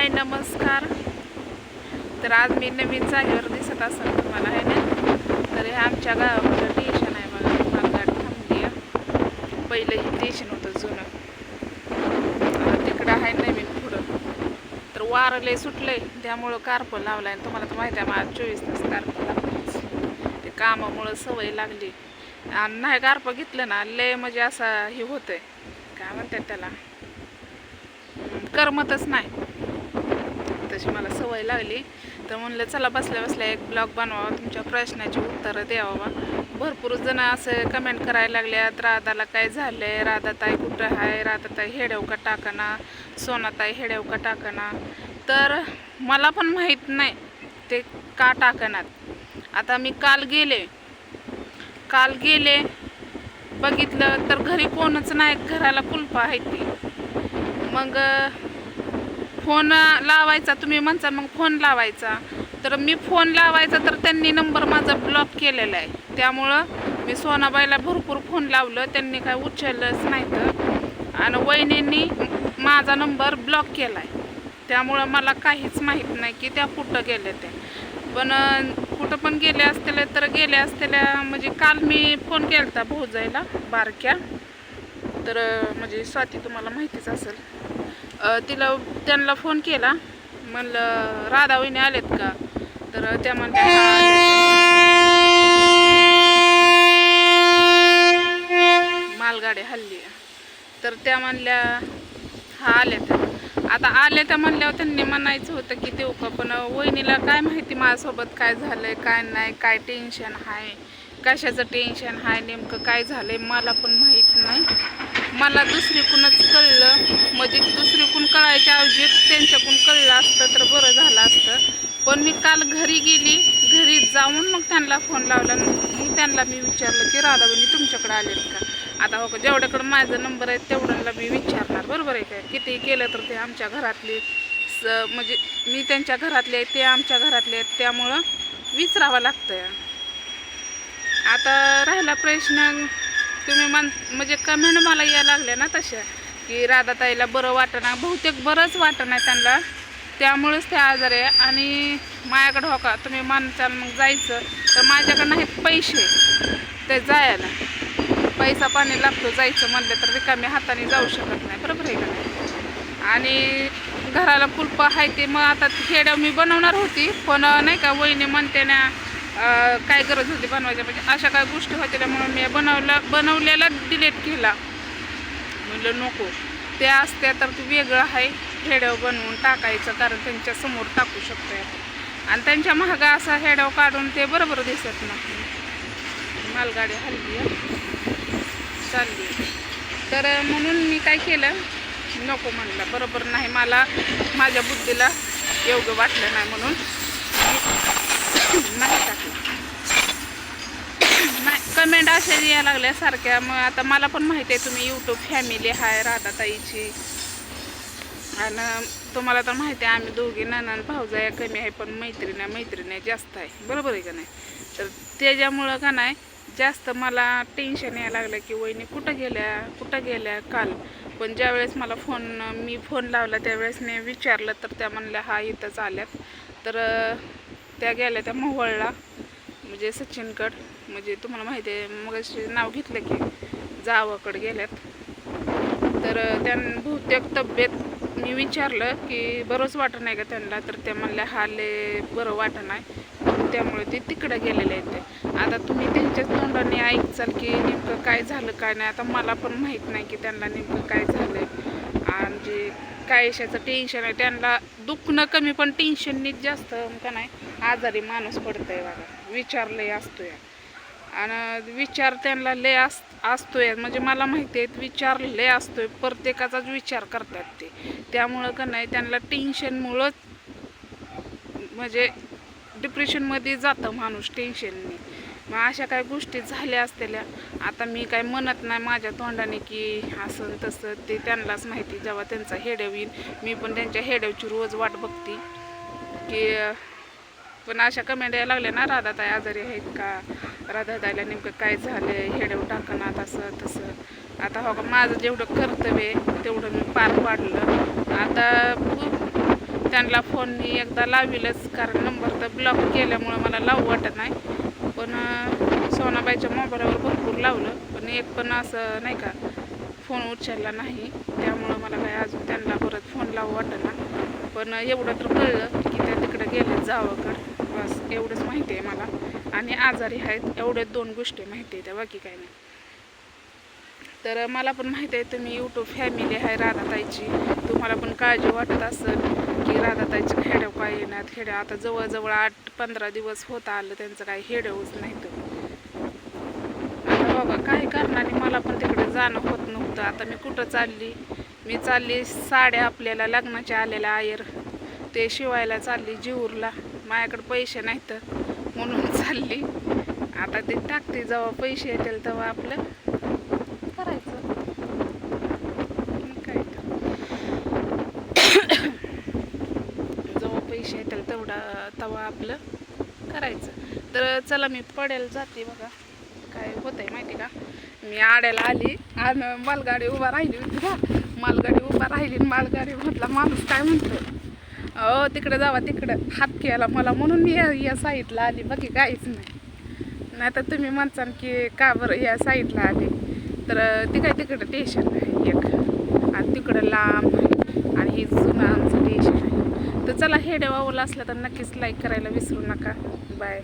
हाय नमस्कार. तर आज मी नवीन जागेवर दिसत असेल तुम्हाला आहे ना. तर हे आमच्या गावाकडं स्टेशन आहे बघा. मालगाडी थांबली आहे. पहिलं हे स्टेशन होतं जुनं, आता तिकडं आहे नवीन पुढं. तर वारं लय सुटलंय त्यामुळं कारपं लावलाय. तुम्हाला तर माहिती आहे माझं 24 तास कारपं लागतंच. ते कामामुळं सवय लागली आणि नाही कारपं घेतलं ना लय म्हणजे असं हे होतंय, काय म्हणतात त्याला, करमतच नाही. तशी मला सवय लागली तर म्हणलं चला बसल्या बसल्या एक ब्लॉग बनवावा, तुमच्या प्रश्नाची उत्तरं द्यावा. भरपूर जण असं कमेंट करायला लागल्यात, राधाला काय झालंय, राधाताई कुठं आहे, राधाताई हेडेव का टाकना, सोनाताई हेडेव का टाकना. तर मला पण माहीत नाही ते का टाकनात. आता मी काल गेले बघितलं तर घरी कोणच नाही, घराला कुलपा आहे ती. मग फोन लावायचा, तुम्ही म्हणता मग फोन लावायचा, तर मी फोन लावायचा तर त्यांनी नंबर माझा ब्लॉक केलेला आहे. त्यामुळं मी सोनाबाईला भरपूर फोन लावलं, त्यांनी काय उचललंच नाही. तर आणि वहिनींनी माझा नंबर ब्लॉक केला आहे. त्यामुळं मला काहीच माहीत नाही की त्या कुठं गेले ते. पण कुठं पण गेले असतील तर गेले असतील. म्हणजे काल मी फोन केला होता भाऊजाईला बारक्या, तर म्हणजे स्वाती तुम्हाला माहितीच असेल. त्यांना फोन केला, म्हणलं राधा वहिनी आलेत का, तर त्या म्हणल्या मालगाडी हल्ली. तर त्या म्हणल्या हा आलेत. आता आले त्या म्हणल्यावर त्यांनी म्हणायचं होतं की देऊ का, पण वहिनीला काय माहिती माझ्यासोबत काय झालंय काय नाही, काय टेन्शन आहे, कशाचं टेन्शन आहे, नेमकं काय झालंय मला पण माहीत नाही. मला दुसरीकडूनच कळलं, म्हणजे दुसरीकडून कळायच्या ऐवजी त्यांच्याकडून कळलं असतं तर बरं झालं असतं. पण मी काल घरी गेली, घरी जाऊन मग त्यांना फोन लावला. मग त्यांना मी विचारलं की राधाबाई तुमच्याकडे आलेत का. आता हो का, जेवढ्याकडं माझा नंबर आहे तेवढ्याला मी विचारणार, बरोबर आहे काय. किती केलं तर ते आमच्या घरातले म्हणजे मी त्यांच्या घरातले आहे, ते आमच्या घरातले आहेत, त्यामुळं विचारावं लागतं. आता राहिला प्रश्न, तुम्ही म्हणजे कमेंट मला यायला लागल्या ना तशा की राधाताईला बरं वाटणं, बहुतेक बरंच वाटत नाही त्यांना, त्यामुळेच ते आजार आहे. आणि माझ्याकडं हो का, तुम्ही माणसाल मग जायचं तर माझ्याकडं नाहीत पैसे ते जायला, पैसा पाणी लागतो जायचं म्हणलं तर रिकामी हाताने जाऊ शकत नाही, बरोबर आहे का नाही. आणि घराला कुलप आहे ते. मग आता खेड्या मी बनवणार होती, पण नाही का वहिनी म्हणते ना काय गरज होती बनवायच्या, म्हणजे अशा काय गोष्टी होत्या. त्यामुळे मी बनवलेला डिलीट केला. म्हणलं नको, ते असते तर ते वेगळं आहे, हेडव बनवून टाकायचं, कारण त्यांच्या समोर टाकू शकतो आपण. आणि त्यांच्या महागा असा हेडव काढून ते बरोबर दिसत नाही. मालगाडी हल्ली चालली, तर म्हणून मी काय केलं, नको म्हणलं, बरोबर नाही, मला माझ्या बुद्धीला योग्य वाटलं नाही म्हणून नाही टाकलं. नाही, कमेंट अशा यायला लागल्या सारख्या. मग आता मला पण माहिती आहे तुम्ही यूट्यूब फॅमिली आहे राधाताईची, आणि तुम्हाला तर माहिती आहे आम्ही दोघी नणंद भाऊजाया कमी आहे, पण मैत्रिणी जास्त आहे, बरोबर आहे का नाही. तर त्याच्यामुळं का नाही जास्त मला टेन्शन यायला लागलं की वहिनी कुठं गेल्या काल. पण ज्यावेळेस मला मी फोन लावला त्यावेळेस मी विचारलं तर त्या म्हणल्या हा इथंच आल्यात. तर त्या गेल्या त्या मोहोळला, म्हणजे सचिनकड, म्हणजे तुम्हाला माहिती आहे मग नाव घेतलं की जावाकडे गेल्यात. तर त्यांना बहुतेक तब्येत मी विचारलं की बरंच वाटत नाही का त्यांना, तर त्या म्हणल्या हाले बरं वाटत नाही, त्यामुळे ते तिकडं गेलेले आहेत. ते आता तुम्ही त्यांच्याच तोंडाने ऐकचाल की नेमकं काय झालं काय नाही. आता मला पण माहीत नाही की त्यांना नेमकं काय झालं आणि जे काय यशाचं टेन्शन आहे. त्यांना दुखणं कमी पण टेन्शननीच जास्त का नाही आजारी माणूस पडतंय बघा. विचारलंय असतोय आणि विचार त्यांना लय असतोय, म्हणजे मला माहिती आहे विचार लय असतोय, प्रत्येकाचाच विचार करतात ते. त्यामुळं का नाही त्यांना टेन्शनमुळंच म्हणजे डिप्रेशनमध्ये जातं माणूस टेन्शनने. मग अशा काय गोष्टी झाल्या असलेल्या. आता मी काय म्हणत नाही माझ्या तोंडाने की असं तसं, ते त्यांनाच माहिती. जेव्हा त्यांचा हेडेव येईल मी पण त्यांच्या हेडेवची रोज वाट बघते की. पण अशा कमेंट यायला लागल्या ना राधाताई आजारी आहेत का, राधाताईला नेमकं काय झालं, हेडेव टाकणं असं तसं. आता हो का, माझं जेवढं कर्तव्य आहे तेवढं मी पार पाडलं. आता त्यांना फोन मी एकदा लाविलच, कारण नंबर तर ब्लॉक केल्यामुळं मला लावू वाटत नाही. पण सोनाबाईच्या मोबाईलवर भरपूर लावलं, पण एक पण असं नाही का फोन उचलला नाही. त्यामुळं मला काय अजून त्यांना परत फोन लावू वाटत ना. पण एवढं तर कळलं की त्या तिकडं गेले जावंकडं, बस एवढंच माहिती आहे मला. आणि आजारी आहेत, एवढ्याच 2 गोष्टी माहिती आहेत, बाकी काय नाही. तर मला पण माहिती आहे तुम्ही यूट्यूब फॅमिली आहे राधाताईची, तुम्हाला पण काळजी वाटत असेल की राधाताईची हेडेव काय येणार. हेडेव आता जवळजवळ 8-15 दिवस होत आलं त्यांचं काही हेडेवच नाही. तर आता बघा काय करणारी, मला पण तिकडे जाणं होत नव्हतं. आता मी कुठं चालली, मी चालली साड्या आपल्याला लग्नाच्या आलेल्या आयर ते शिवायला चालली जीवूरला. माझ्याकडे पैसे नाहीत म्हणून चालली. आता ते टाकते, जेव्हा पैसे येतील तेव्हा आपलं करायचं. काय जेव्हा पैसे येतील तेव्हा आपलं करायचं. तर चला मी पडेल जाते. बघा काय होत आहे माहिती का, मी आड्याला आली आणि मालगाडी उभा राहिली होती का, मालगाडी उभा राहिली आणि मालगाडी म्हटला माणूस काय म्हणतो, अहो तिकडे जावा, तिकडं हात केला मला, म्हणून मी या साईडला आली, बाकी काहीच नाही. नाही तर तुम्ही म्हणसान की का बरं या साईडला आले, तर ती काय तिकडं स्टेशन आहे एक, आणि तिकडं लांब आणि हे जुनं आमचं स्टेशन आहे. तर चला, हे वावलं असलं तर नक्कीच लाईक करायला विसरू नका. बाय.